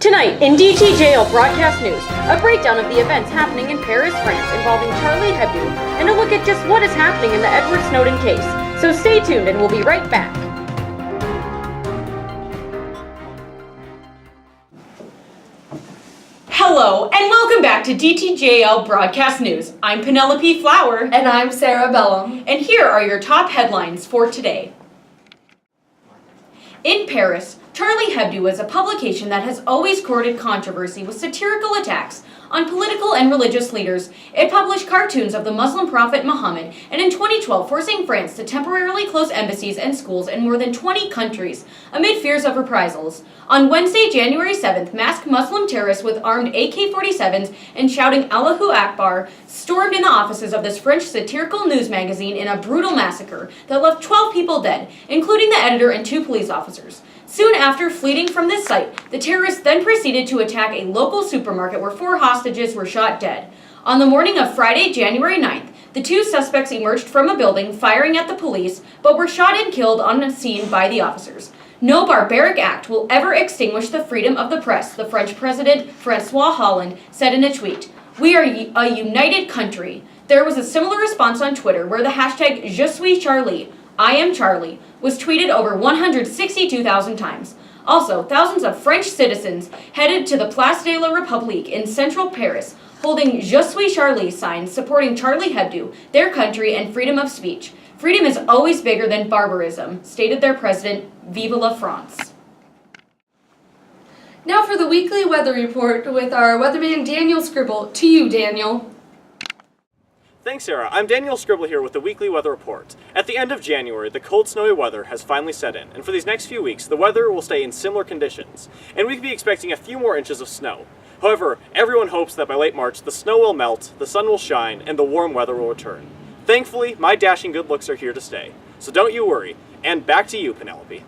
Tonight, in DTJL Broadcast News, a breakdown of the events happening in Paris, France involving Charlie Hebdo, and a look at just what is happening in the Edward Snowden case. So stay tuned and we'll be right back. Hello, and welcome back to DTJL Broadcast News. I'm Penelope Flower. And I'm Sarah Bellum. And here are your top headlines for today. In Paris, Charlie Hebdo is a publication that has always courted controversy with satirical attacks on political and religious leaders. It published cartoons of the Muslim prophet Muhammad, and in 2012 forcing France to temporarily close embassies and schools in more than 20 countries amid fears of reprisals. On Wednesday, January 7th, masked Muslim terrorists with armed AK-47s and shouting Allahu Akbar stormed in the offices of this French satirical news magazine in a brutal massacre that left 12 people dead, including the editor and 2 police officers. Soon after fleeing from this site, the terrorists then proceeded to attack a local supermarket where 4 hostages were shot dead. On the morning of Friday, January 9th, the 2 suspects emerged from a building firing at the police, but were shot and killed on the scene by the officers. No barbaric act will ever extinguish the freedom of the press, the French President François Hollande said in a tweet. We are a united country. There was a similar response on Twitter where the hashtag Je suis Charlie, I am Charlie, was tweeted over 162,000 times. Also, thousands of French citizens headed to the Place de la République in central Paris, holding Je suis Charlie signs supporting Charlie Hebdo, their country, and freedom of speech. Freedom is always bigger than barbarism, stated their president, Vive la France. Now for the weekly weather report with our weatherman Daniel Scribble. To you, Daniel. Thanks, Sarah. I'm Daniel Scribble here with the weekly weather report. At the end of January, the cold, snowy weather has finally set in, and for these next few weeks, the weather will stay in similar conditions, and we could be expecting a few more inches of snow. However, everyone hopes that by late March, the snow will melt, the sun will shine, and the warm weather will return. Thankfully, my dashing good looks are here to stay, so don't you worry. And back to you, Penelope.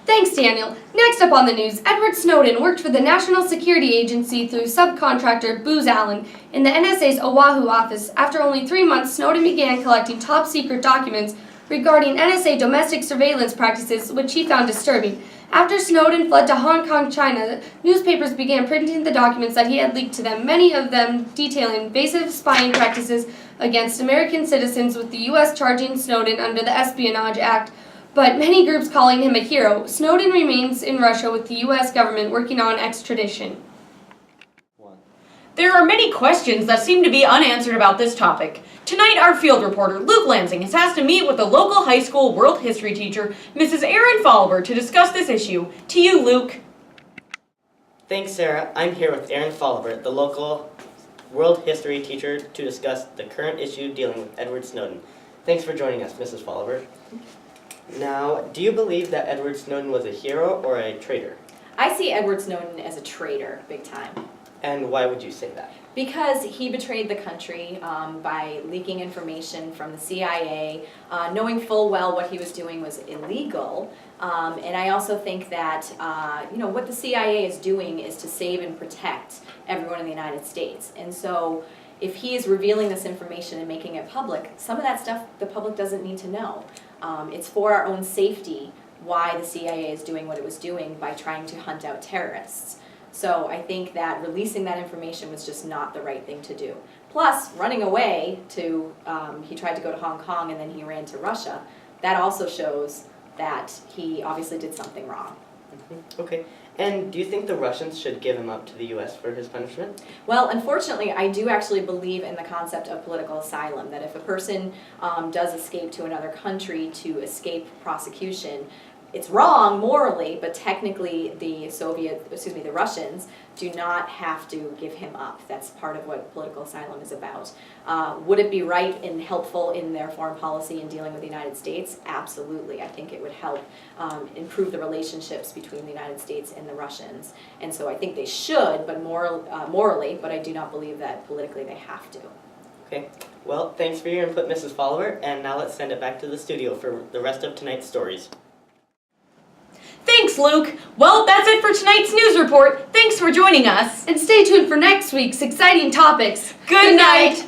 Thanks, Daniel. Next up on the news, Edward Snowden worked for the National Security Agency through subcontractor Booz Allen in the NSA's Oahu office. After only 3 months, Snowden began collecting top-secret documents regarding NSA domestic surveillance practices, which he found disturbing. After Snowden fled to Hong Kong, China, newspapers began printing the documents that he had leaked to them, many of them detailing invasive spying practices against American citizens, with the U.S. charging Snowden under the Espionage Act, but many groups calling him a hero. Snowden remains in Russia with the U.S. government working on extradition. There are many questions that seem to be unanswered about this topic. Tonight, our field reporter, Luke Lansing, has asked to meet with the local high school world history teacher, Mrs. Erin Fowler, to discuss this issue. To you, Luke. Thanks, Sarah. I'm here with Erin Fowler, the local world history teacher, to discuss the current issue dealing with Edward Snowden. Thanks for joining us, Mrs. Fowler. Now, do you believe that Edward Snowden was a hero or a traitor? I see Edward Snowden as a traitor, big time. And why would you say that? Because he betrayed the country by leaking information from the CIA, knowing full well what he was doing was illegal. And I also think that what the CIA is doing is to save and protect everyone in the United States. And so if he is revealing this information and making it public, some of that stuff the public doesn't need to know. It's for our own safety why the CIA is doing what it was doing by trying to hunt out terrorists. So I think that releasing that information was just not the right thing to do. Plus, running away to, he tried to go to Hong Kong and then he ran to Russia. That also shows that he obviously did something wrong. Okay. And do you think the Russians should give him up to the U.S. for his punishment? Well, unfortunately, I do actually believe in the concept of political asylum, that if a person does escape to another country to escape prosecution, it's wrong morally, but technically the Russians do not have to give him up. That's part of what political asylum is about. Would it be right and helpful in their foreign policy in dealing with the United States? Absolutely. I think it would help improve the relationships between the United States and the Russians. And so I think they should, but morally, but I do not believe that politically they have to. Okay. Well, thanks for your input, Mrs. Follower, and now let's send it back to the studio for the rest of tonight's stories. Thanks, Luke. Well, that's it for tonight's news report. Thanks for joining us. And stay tuned for next week's exciting topics. Good night.